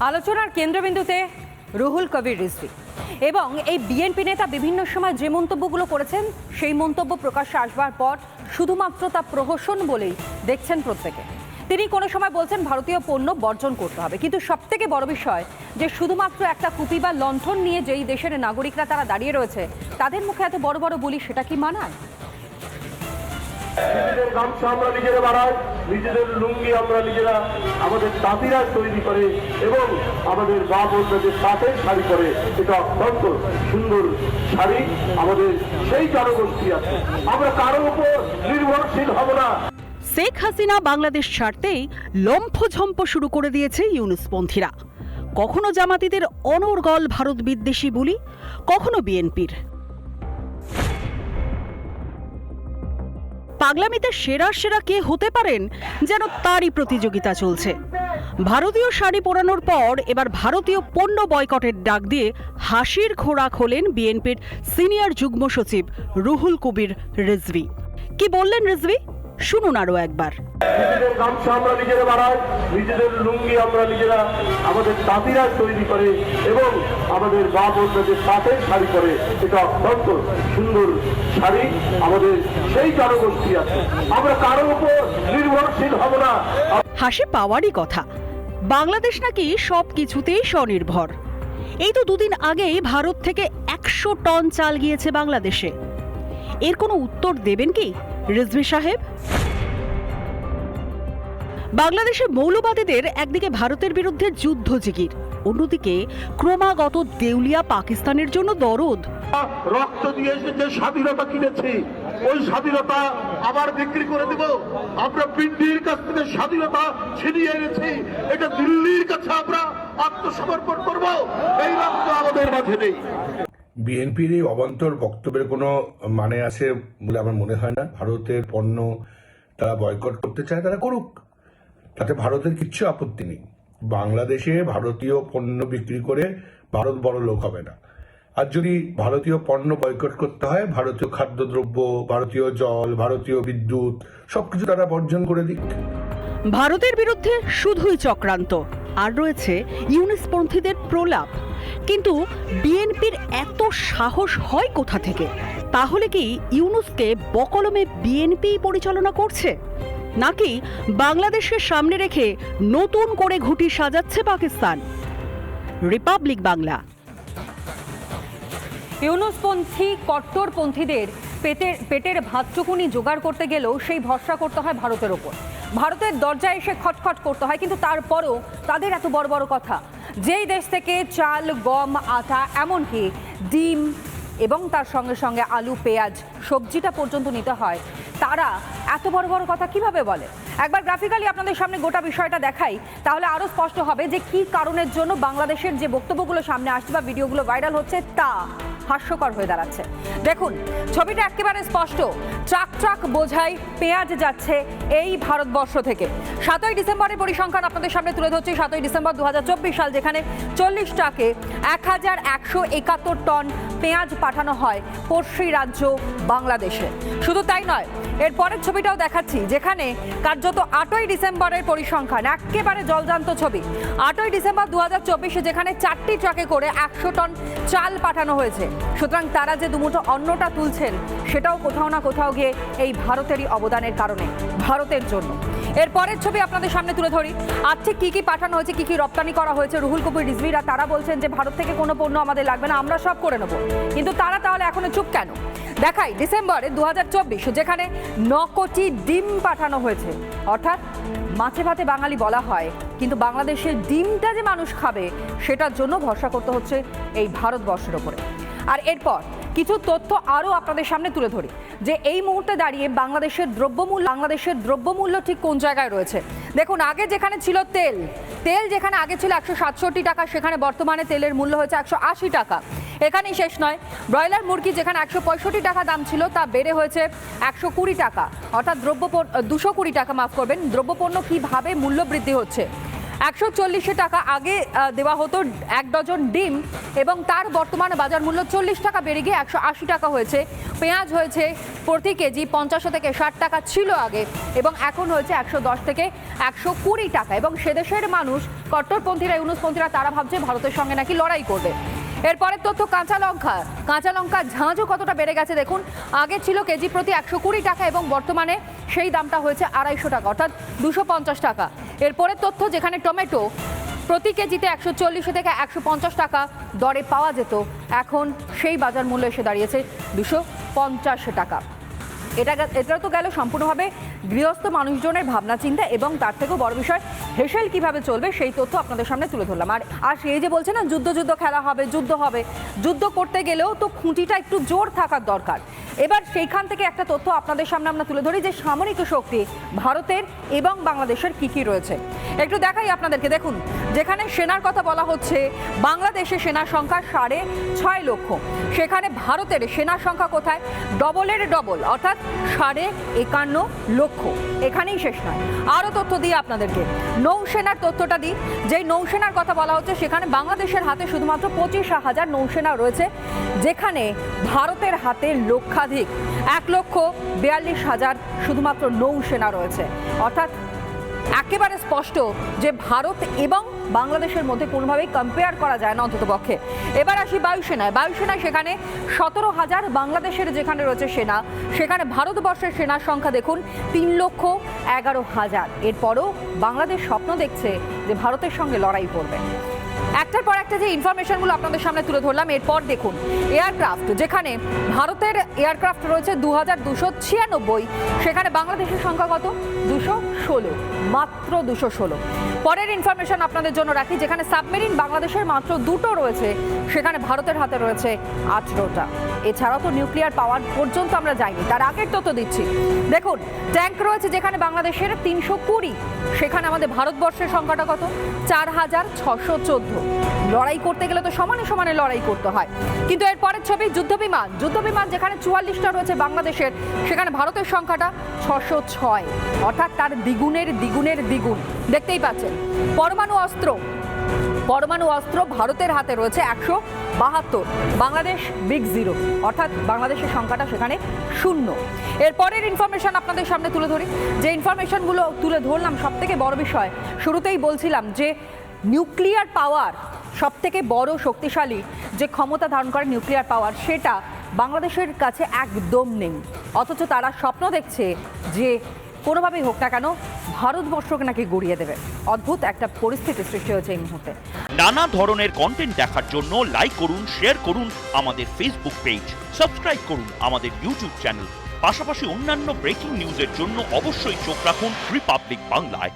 আলোচনার কেন্দ্রবিন্দুতে রুহুল কবির রিজভী এবং এই বিএনপি নেতা বিভিন্ন সময় যে মন্তব্যগুলো করেছেন সেই মন্তব্য প্রকাশ্যে আসবার পর শুধুমাত্র তা প্রহসন বলেই দেখছেন প্রত্যেকে। তিনি কোনো সময় বলছেন ভারতীয় পণ্য বর্জন করতে হবে, কিন্তু সবথেকে বড় বিষয় যে শুধুমাত্র একটা কুপি বা লণ্ঠন নিয়ে যেই দেশের নাগরিকরা তারা দাঁড়িয়ে রয়েছে তাদের মুখে এত বড় বড় বলি, সেটা কি মানায়? নিজেদের গামছা আমরা নিজেরা বাড়াই, নিজেদের লুঙ্গি আমরা নিজেরা আমাদের তাঁতিরা তৈরি করে এবং আমাদের গা বোনদের সাথে শাড়ি করে। এটা অত্যন্ত সুন্দর শাড়ি। আমাদের সেই জনগোষ্ঠী আছে, আমরা কারোর উপর নির্ভরশীল হব না। শেখ হাসিনা বাংলাদেশ ছাড়তেই লম্ফঝম্প শুরু করে দিয়েছে ইউনুসপন্থীরা। কখনো জামাতিদের অনর্গল ভারত বিদ্বেষী বলি, কখনো বিএনপির। পাগলামিতে সেরা সেরা কে হতে পারেন যেন তারই প্রতিযোগিতা চলছে। ভারতীয় শাড়ি পরানোর পর এবার ভারতীয় পণ্য বয়কটের ডাক দিয়ে হাসির খোরাক হলেন বিএনপির সিনিয়র যুগ্ম সচিব রুহুল কবির রিজভী। কি বললেন রিজভী, শুনুন আরো একবার। নিজেদের গামছা আমরা নিজেরা বাড়াই, নিজেদের লুঙ্গি আমরা নিজেরা আমাদের তাঁতিরা তৈরি করে এবং আমাদের গা বোনদের সাথে শাড়ি করে। এটা অত্যন্ত সুন্দর শাড়ি। আমাদের সেই জনগোষ্ঠী আছে, আমরা কারোর উপর নির্ভরশীল হব না। হাসি পাওয়ারই কথা, বাংলাদেশ নাকি সব কিছুতেই স্বনির্ভর। এই তো দুদিন আগেই ভারত থেকে 100 টন চাল গিয়েছে বাংলাদেশে। এর কোনো উত্তর দেবেন কি রিজভী সাহেব? বাংলাদেশের মৌলবাদীদের একদিকে ভারতের বিরুদ্ধে যুদ্ধ জিগির, অন্যদিকে ক্রমাগত দেউলিয়া পাকিস্তানের জন্য দরদ। রক্ত দিয়ে যে স্বাধীনতা কিনেছি ওই স্বাধীনতা আবার বিক্রি করে দেব। আমরা পিন্ডির কাছ থেকে স্বাধীনতা ছিনিয়ে এনেছি, এটা দিল্লির কাছে আমরা আত্মসমর্পণ করব। এই রক্ত আমাদের মাঝে নেই। বিএনপির এই অবান্তর বক্তব্যের কোনো মানে আছে বলে আমার মনে হয় না। ভারতের পণ্য তারা বয়কট করতে চায়, তারা করুক, তাতে ভারতের কিচ্ছু আপত্তি নেই। বাংলাদেশে ভারতীয় পণ্য বিক্রি করে ভারত বড় লোক হবে না। আর যদি ভারতীয় পণ্য বয়কট করতে হয়, ভারতীয় খাদ্যদ্রব্য, ভারতীয় জল, ভারতীয় বিদ্যুৎ সবকিছু তারা বর্জন করে দিক। ভারতের বিরুদ্ধে শুধুই চক্রান্ত, আর রয়েছে ইউনুসপন্থীদের প্রলাপ। কিন্তু বিএনপির এত সাহস হয় কোথা থেকে? তাহলে কি ইউনুসকে বকলমে বিএনপি পরিচালনা করছে, নাকি বাংলাদেশের সামনে রেখে নতুন করে ঘুঁটি সাজাচ্ছে পাকিস্তান? রিপাবলিক বাংলা। ইউনুসপন্থী কট্টরপন্থীদের পেটের ভাতটুকুনি জোগাড় করতে গেলেও সেই ভরসা করতে হয় ভারতের ওপর। ভারতের দরজায় এসে খটখট করতে হয়, কিন্তু তারপরও তাদের এত বড় বড় কথা। যেই দেশ থেকে চাল, গম, আটা, এমনকি ডিম এবং তার সঙ্গে সঙ্গে আলু, পেঁয়াজ, সবজিটা পর্যন্ত নিতে হয়, তারা এত বড় বড় কথা কিভাবে বলে? একবার গ্রাফিক্যালি আপনাদের সামনে গোটা বিষয়টা দেখাই, তাহলে আরও স্পষ্ট হবে যে কি কারণের জন্য বাংলাদেশের যে বক্তব্যগুলো সামনে আসছে বা ভিডিওগুলো ভাইরাল হচ্ছে তা হাস্যকর হয়ে দাঁড়াচ্ছে। দেখুন, ছবিটা একেবারে স্পষ্ট। ট্রাক ট্রাক বোঝাই পেঁয়াজ যাচ্ছে এই ভারতবর্ষ থেকে। 7ই ডিসেম্বরের পরিসংখ্যান আপনাদের সামনে তুলে ধরছি। 7ই ডিসেম্বর 2024 সাল, যেখানে 40 ট্রাকে 1171 টন পেঁয়াজ পাঠানো হয় পড়শি রাজ্য বাংলাদেশে। শুধু তাই নয়, এর পরের ছবিটাও দেখাচ্ছি, যেখানে কার্যত 8ই ডিসেম্বরের পরিসংখ্যান, একেবারে জলজান্ত ছবি। 8ই ডিসেম্বর 2024, যেখানে 4টি ট্রাকে করে 100 টন চাল পাঠানো হয়েছে। সুতরাং তারা যে দুমুঠো অন্নটা তুলছেন, সেটাও কোথাও না কোথাও গিয়ে এই ভারতেরই অবদানের কারণে, ভারতের জন্য। এর পরের ছবি আপনাদের সামনে তুলে ধরি। আর ঠিক কী কী পাঠানো হয়েছে, কী কী রপ্তানি করা হয়েছে। রুহুল কবির রিজভীরা তারা বলছেন যে ভারত থেকে কোনো পণ্য আমাদের লাগবে না, আমরা সব করে নেব। কিন্তু তারা তাহলে এখনো চুপ কেন? দেখাই ডিসেম্বরে 2024, যেখানে 9 কোটি ডিম পাঠানো হয়েছে। অর্থাৎ মাছে ভাতে বাঙালি বলা হয়, কিন্তু বাংলাদেশের ডিমটা যে মানুষ খাবে সেটার জন্য ভরসা করতে হচ্ছে এই ভারতবর্ষের ওপরে। আর এরপর কিছু তথ্য আরও আপনাদের সামনে তুলে ধরি, যে এই মুহূর্তে দাঁড়িয়ে বাংলাদেশের দ্রব্যমূল্য ঠিক কোন জায়গায় রয়েছে। দেখুন, আগে যেখানে ছিল তেল যেখানে আগে ছিল 167 টাকা, সেখানে বর্তমানে তেলের মূল্য হয়েছে 180 টাকা। এখানেই শেষ নয়, ব্রয়লার মুরগি যেখানে 165 টাকা দাম ছিল, তা বেড়ে হয়েছে 120 টাকা। অর্থাৎ 220 টাকা, মাফ করবেন। দ্রব্যপণ্য কীভাবে মূল্য বৃদ্ধি হচ্ছে? 140 টাকা আগে দেওয়া হতো 1 ডজন ডিম, এবং তার বর্তমানে বাজার মূল্য 40 টাকা বেড়ে গিয়ে 180 টাকা হয়েছে। পেঁয়াজ হয়েছে প্রতি কেজি 50 থেকে 60 টাকা ছিল আগে, এবং এখন হয়েছে 110 থেকে 120 টাকা। এবং সেদেশের মানুষ, কট্টরপন্থীরা, ইউনুসপন্থীরা, তারা ভাবছে ভারতের সঙ্গে নাকি লড়াই করবে। এরপরের তথ্য কাঁচা লঙ্কা ঝাঁঝও কতটা বেড়ে গেছে দেখুন। আগে ছিল কেজি প্রতি 120 টাকা এবং বর্তমানে সেই দামটা হয়েছে 250 টাকা, অর্থাৎ 250 টাকা। এরপরের তথ্য, যেখানে টমেটো প্রতি কেজিতে 140 থেকে 150 টাকা দরে পাওয়া যেত, এখন সেই বাজার মূল্য এসে দাঁড়িয়েছে 250 টাকা। এটা তো গেল সম্পূর্ণভাবে গৃহস্থ মানুষজনের ভাবনা চিন্তা, এবং তার থেকেও বড় বিষয় হেসেল কিভাবে চলবে সেই তথ্য আপনাদের সামনে তুলে ধরলাম। আর সেই যে বলছে না যুদ্ধ খেলা হবে, যুদ্ধ করতে গেলেও তো খুঁটিটা একটু জোর থাকার দরকার। এবার সেইখান থেকে একটা তথ্য আপনাদের সামনে আমরা তুলে ধরি যে সামরিক শক্তি ভারতের এবং বাংলাদেশের কি রয়েছে। একটু দেখাই আপনাদেরকে। দেখুন, যেখানে সেনার কথা বলা হচ্ছে, বাংলাদেশে সেনার সংখ্যা 6.5 লক্ষ, সেখানে ভারতের সেনার সংখ্যা কোথায়? ডবলের ডবল, অর্থাৎ 51 লক্ষ। এখানেই শেষ নয়, আরও তথ্য দিয়ে আপনাদেরকে নৌসেনার তথ্যটা দিই। যেই নৌসেনার কথা বলা হচ্ছে, সেখানে বাংলাদেশের হাতে শুধুমাত্র 25,000 নৌসেনা রয়েছে, যেখানে ভারতের হাতে লক্ষাধিক 1,42,000 শুধুমাত্র নৌসেনা রয়েছে। অর্থাৎ একেবারে স্পষ্ট যে ভারত এবং বাংলাদেশের মধ্যে কোনোভাবেই কম্পেয়ার করা যায় না অন্ততপক্ষে। এবার আসি বায়ুসেনায় সেখানে 17,000 বাংলাদেশের যেখানে রয়েছে সেনা, সেখানে ভারতবর্ষের সেনার সংখ্যা দেখুন 3,11,000। এরপরও বাংলাদেশ স্বপ্ন দেখছে যে ভারতের সঙ্গে লড়াই করবে। একটার পর একটা যে ইনফরমেশনগুলো আপনাদের সামনে তুলে ধরলাম, এরপর দেখুন এয়ারক্রাফট, যেখানে ভারতের এয়ারক্রাফট রয়েছে 2,296, সেখানে বাংলাদেশের সংখ্যা কত? 216, মাত্র 216। পরের ইনফরমেশন আপনাদের জন্য রাখি, যেখানে সাবমেরিন বাংলাদেশের মাত্র 2টো রয়েছে, সেখানে ভারতের হাতে রয়েছে 18টা। এছাড়াও তো নিউক্লিয়ার পাওয়ার পর্যন্ত আমরা যাইনি, তার আগের তথ্য দিচ্ছি। দেখুন, ট্যাঙ্ক রয়েছে যেখানে বাংলাদেশের 320, সেখানে আমাদের ভারতবর্ষের সংখ্যাটা কত? 4,614। লড়াই করতে গেলে তো সমানে লড়াই করতে হয়। কিন্তু এর পরের ছবি যুদ্ধবিমান যেখানে 44টা রয়েছে বাংলাদেশের, সেখানে ভারতের সংখ্যাটা 606, অর্থাৎ তার দ্বিগুণের দ্বিগুণ। দেখতেই পাচ্ছেন। পরমাণু অস্ত্র ভারতের হাতে রয়েছে 172, বাংলাদেশ বিগ জিরো, অর্থাৎ বাংলাদেশের সংখ্যাটা সেখানে 0। এরপরের ইনফরমেশন আপনাদের সামনে তুলে ধরি। যে ইনফরমেশনগুলো তুলে ধরলাম, সব থেকে বড় বিষয়, শুরুতেই বলছিলাম যে নিউক্লিয়ার পাওয়ার, সব থেকে বড় শক্তিশালী যে ক্ষমতা ধারণ করে নিউক্লিয়ার পাওয়ার, সেটা বাংলাদেশের কাছে একদম নেই। অথচ তারা স্বপ্ন দেখছে যে কোনোভাবেই হোক না কেন ভারতবর্ষকে নাকি গড়িয়ে দেবে। অদ্ভুত একটা পরিস্থিতি সৃষ্টি হয়েছে এই মুহূর্তে। নানা ধরনের কন্টেন্ট দেখার জন্য লাইক করুন, শেয়ার করুন আমাদের ফেসবুক পেজ, সাবস্ক্রাইব করুন আমাদের ইউটিউব চ্যানেল। পাশাপাশি অন্যান্য ব্রেকিং নিউজের জন্য অবশ্যই চোখ রাখুন রিপাবলিক বাংলায়।